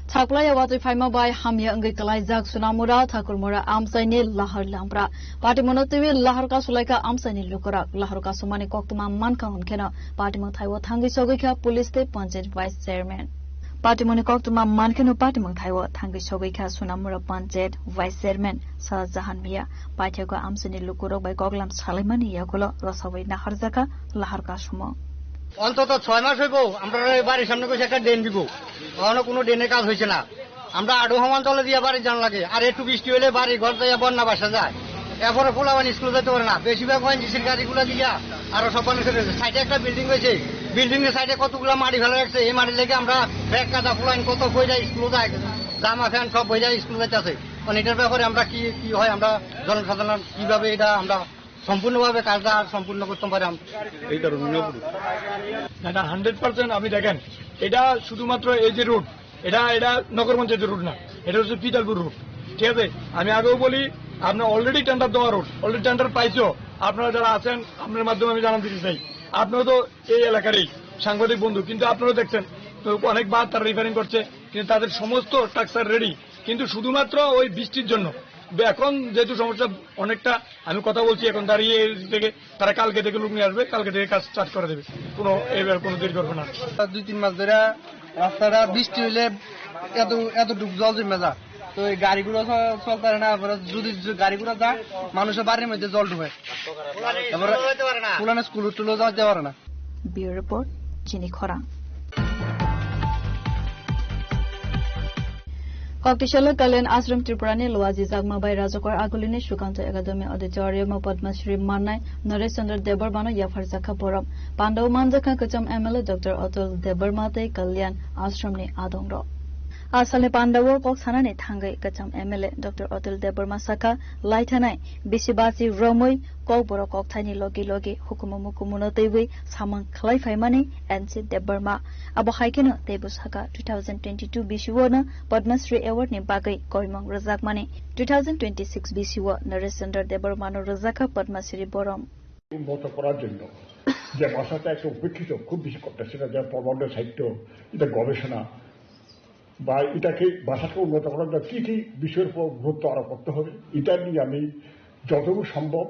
Thaklaya Watu Faima by Hamya Angai Kalaizak Sunamura Thakurmura Amsaini Lahar Lambra Patimonotivi Laharka Sulaika Amsaini Lukurak Laharka Sumani Koktuma Manka Unkena Patimo Thaiwa Thangi Sogika Police State Panchayat Vice Chairman Patimoni Koktuma Mankenu Patimo Thaiwa Thangi Sogika Sunamura Panchayat Vice Chairman Sajahan Mia Patyago Amsaini Lukurok by Goglam Salimani Yakulo Rosawi Naharzaka Laharka Sumo অন্তত 6 মাস হইব আমরা বাড়ির সামনে কইছে একটা drain দিব, এখনো কোনো ড্রেনের কাজ হইছে না। আমরা আড়ু সমান তলে দিয়ে বাড়ি যান লাগে, আর একটু বৃষ্টি হলে বাড়ি ঘর যাইয়া বন্যা বাসা যায়। এরপরে পোলাবান স্কুল যেতে পারে না, বেশিরভাগ ওয়াইনজিসির গাড়িগুলো দিয়া আরো সব মানুষের সাইডে একটা বিল্ডিং হয়েছে, বিল্ডিং এর সাইডে কতগুলো মাটি ফেলা রাখছে, এই মাটি লেগে আমরা ব্যাগ কাদা পোলাইন কত বই যায় স্কুল যায়, জামা ফ্যান সব বই যায় স্কুল যাইতেছে। মানে এটার ব্যাপারে আমরা কি কি হয় আমরা জনসাধারণ কিভাবে এটা আমরা সম্পূর্ণভাবে কাজটা সম্পূর্ণ করতে পারি এই কারণে এটা 100% আমি দেখেন এটা শুধুমাত্র এই যে রুট এটা নগর পঞ্চায়েতের রুট না, এটা হচ্ছে পিতালপুর রুট। ঠিক আছে, আমি আগেও বলি আপনার অলরেডি টেন্ডার দেওয়া রুট, অলরেডি টেন্ডার পাইছো। আপনারা যারা আছেন আপনার মাধ্যমে আমি জানাতে চাই, আপনারা তো এই এলাকারই সাংবাদিক বন্ধু, কিন্তু আপনারা দেখছেন তো অনেকবার তারা রিফারিং করছে, কিন্তু তাদের সমস্ত স্ট্রাকচার রেডি, কিন্তু শুধুমাত্র ওই বৃষ্টির জন্য এখন যেহেতু সমস্যা অনেকটা, আমি কথা বলছি এখন দাঁড়িয়ে থেকে তারা কালকে থেকে লোক নিয়ে আসবে, কালকে থেকে কাজ স্টার্ট করে দেবে, এবার কোনো দেরি করবে না। 2-3 মাস ধরে রাস্তাটা বৃষ্টি হইলে এতটুকু জল জমে যায়, তো এই গাড়িগুলো চলতে পারে না। যদি গাড়িগুলো যায় মানুষের বাড়ির মধ্যে জল ঢুকে, তারপরে পুরানো স্কুল টুলো যেতে পারে না। Bureau Report Chini Khorang. Koktishala Kalian Ashram Tripurani Luazi Zagma by Rajakor Agulini Shukanta Academy Auditorium Padma Shri Manai Naresh Chandra Debarbana Yafar Zakapuram Pandav Manjaka Kacham MLA Dr. Atul Debarmate Kalian Ashram ni Adongro Asale Pandawo Koksanani Tangai Kacham MLA Dr. Atul Debarmasaka Laitanai Bisibasi Romoi Kokboro Koktani Logi Logi Hukumumukumono Dewi Saman Klaifaimani and Sid Debarma Abo Haikino Debusaka 2022 Bishiwana Padma Shri Award ni Bagai Koimong Razakmani 2026 Bishiwa Naresh Chandra Debarmano Razaka Padma Shri Borom উন্নত করার জন্য যে ভাষাটা একটা উপেক্ষিত খুব বেশি করতে, সেটা যা প্রবন্ধ সাহিত্য, এটা গবেষণা বা এটাকে ভাষাকে উন্নত করার জন্য কি কি বিষয়ের উপর গুরুত্ব আরোপ করতে হবে, এটা নিয়ে আমি যতটুকু সম্ভব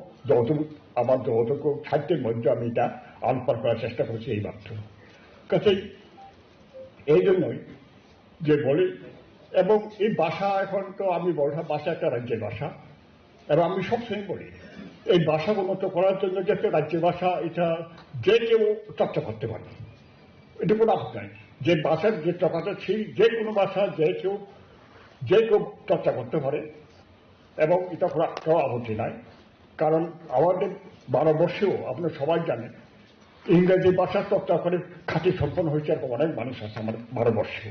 আমার যতটুকু সাহিত্যের মধ্যে আমি এটা আলোচনা করার চেষ্টা করেছি এই মাত্র। কাছেই এই জন্যই যে বলি, এবং এই ভাষা এখন তো আমি বললাম ভাষা একটা রাজ্যের ভাষা, এবং আমি সবসময় বলি এই ভাষা উন্নত করার জন্য যে একটা রাজ্যের ভাষা এটা যে কেউ চর্চা করতে পারে, এটা কোনো আপত্তি নাই। যে ভাষার যে চর্চাটা সেই যে কোনো ভাষা যে কেউ চর্চা করতে পারে এবং এটা কোনো আপত্তি নাই। কারণ আমাদের ভারতবর্ষেও আপনারা সবাই জানেন ইংরেজি ভাষা চর্চা করে খাঁটি সম্পন্ন হয়েছে এরকম অনেক মানুষ আছে আমার ভারতবর্ষে।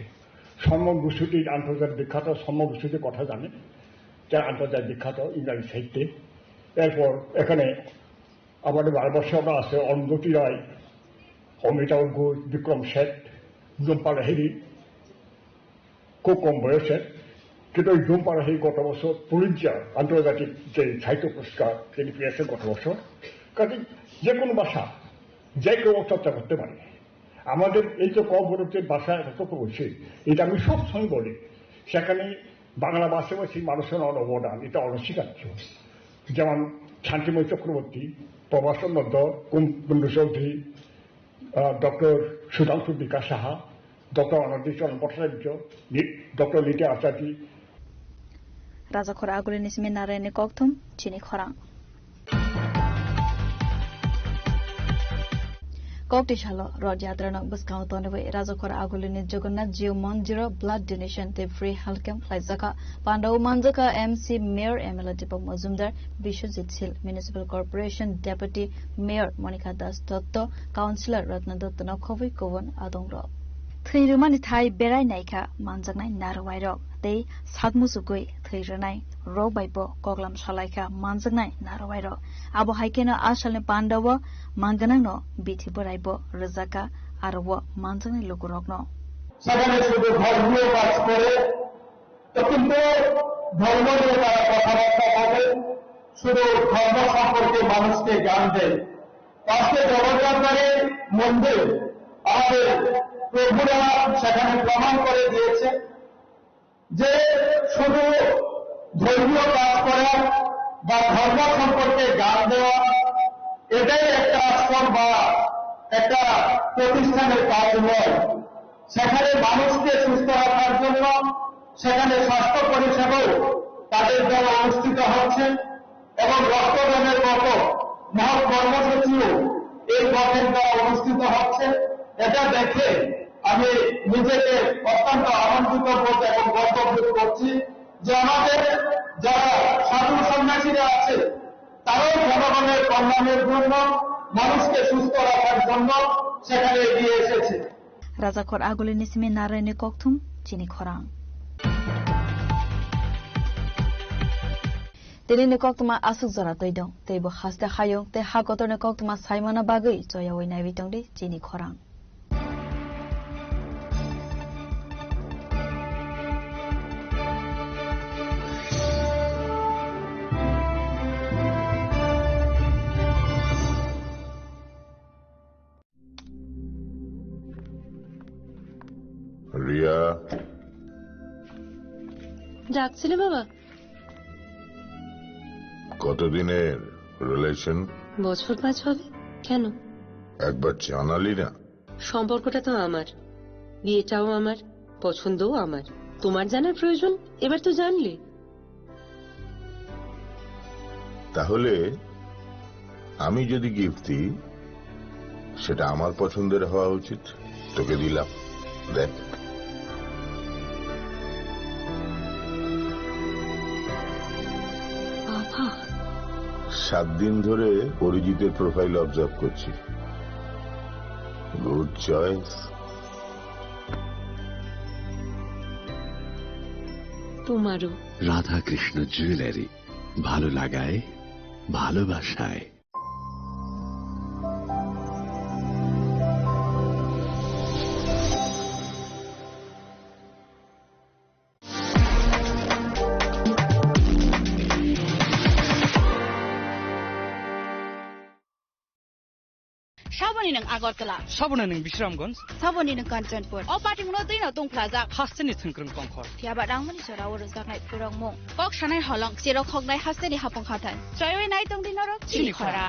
সম্যক বিশুদ্ধি আন্তর্জাতিক বিখ্যাত সম্যক বিশুদ্ধির কথা জানে, যারা আন্তর্জাতিক বিখ্যাত ইংরাজি সাহিত্যে। এরপর এখানে আমাদের ভারতবর্ষে আমরা আছে অরুন্ধতী রায়, অমিতাভ ঘোষ, বিক্রম শেঠ, জুম্পা লাহিড়ী, খুব কম বয়সের। কিন্তু ওই জুম্পা লাহিড়ী গত বছর পুলিৎজার আন্তর্জাতিক যে সাহিত্য পুরস্কার তিনি পেয়েছেন গত বছর। কাজে যে কোনো ভাষা যে কেউ চর্চা করতে পারে। আমাদের এই যে কবরতের ভাষা এত বলছে, এটা আমি সবসময় বলি, সেখানে বাংলা ভাষাভাষী মানুষের অবদান এটা অনস্বীকার্য। যেমন Shantimoy Chakraborty, Prabhashan Dutta, Kumkunda Chowdhury, doctor Sudhanshu Bikash Saha, doctor Anantacharan Bhattacharya, doctor Lite Acharya. রাজাখরা আগুলি নিসমি নারায়ণে ককথুম চিনি খরা ককটি শালো রড যাত্রানো বসকাও তনবে রাজাখরা আগুলিনি জগন্নাথ জিও মন্দির ব্লাড ডোনেশন তে ফ্রি হেলথ ক্যাম্প লাইজাকা পান্ডাও মানজাকা MC mayor MLA Dipak Majumdar Biswajit Seal municipal corporation deputy mayor Monika Das Dutta councillor Ratna Dutta নখবই কবন আদংর থৈরুমানি থাই বেড়াই নাইখা মানজাকনাই নারওয়াইরক tei sakmusugui theiranai robaibo koglam salaika manjangnai narwairo abo haikena asalni pandawa manganangno bithi boraibo rizaka arwo manjangnai lokurokno সেখানে শুধু ধর্মীয় কাজ করে তো কিন্তু ধর্ম নিয়ে তারা কথাবার্তা বলে, শুধু ধর্ম সম্পর্কে মানুষকে জ্ঞান দেয়। আজকে জগন্নাথের মন্দির আমাদের প্রভুরা সেখানে প্রমাণ করে দিয়েছে যে শুধু ধর্মীয় কাজ করা বা ধর্ম সম্পর্কে জ্ঞান দেওয়া এটাই একটা আশ্রম বা একটা প্রতিষ্ঠানের কাজ নয়। সেখানে মানুষকে সুস্থ রাখার জন্য সেখানে স্বাস্থ্য পরিষেবাও তাদের দ্বারা অনুষ্ঠিত হচ্ছে এবং রক্তদানের মতো মহৎ কর্মসূচিও এই মঠের দ্বারা অনুষ্ঠিত হচ্ছে। এটা দেখে আমি নিজেকে অত্যন্ত আনন্দিত বোধ এবং গর্ববোধ করছি যে আমাদের যারা সাধু সন্ন্যাসীরা আছে তারাও জনগণের কল্যাণের জন্য মানুষকে সুস্থ রাখার জন্য সেখানে এগিয়ে এসেছে। রাজাখর আগুলি নিসমি নারায়ণে ককথুম চিনি খরাং তেলিনে ককতমা আসুক জরা তৈদং তেইব হাসতে হায়ং তে হাগতনে ককতমা সাইমানা বাগৈ জয়াওই নাইবিতংদি চিনি খরাং রিয়া ডাকছিলে বাবা? কতদিনের রিলেশন? বছর 5 হবে। কেন? একবার জানালি না? সম্পর্কটা তো আমার, বিয়েটাও আমার, পছন্দও আমার। তোমার জানার প্রয়োজন এবার তো জানলে। তাহলে আমি যদি গিফট দিই সেটা আমার পছন্দের হওয়া উচিত। তোকে দিলাম, দেখ। বাবা, 7 দিন ধরে অরিজিতের প্রোফাইল অবজার্ভ করছি। Good choice. তোমারও। রাধাকৃষ্ণ জুয়েলারি, ভালো লাগায় ভালোবাসায়। साबोनी नों आगरतला, साबोना नों बिश्रामगंज, साबोनी नों कांचनपुर, अ पार्टी मुनो दैनो दं प्लाजा, हास्टेनि थंख्रों कंखर, थियाबा रांमनि सराव रोजानाय पुरं मु, कक सानाय हलं, जेराव खगनाय हास्टेनि हापं खाथाय, जयवे नाय दं दिनरो चिनि खरा।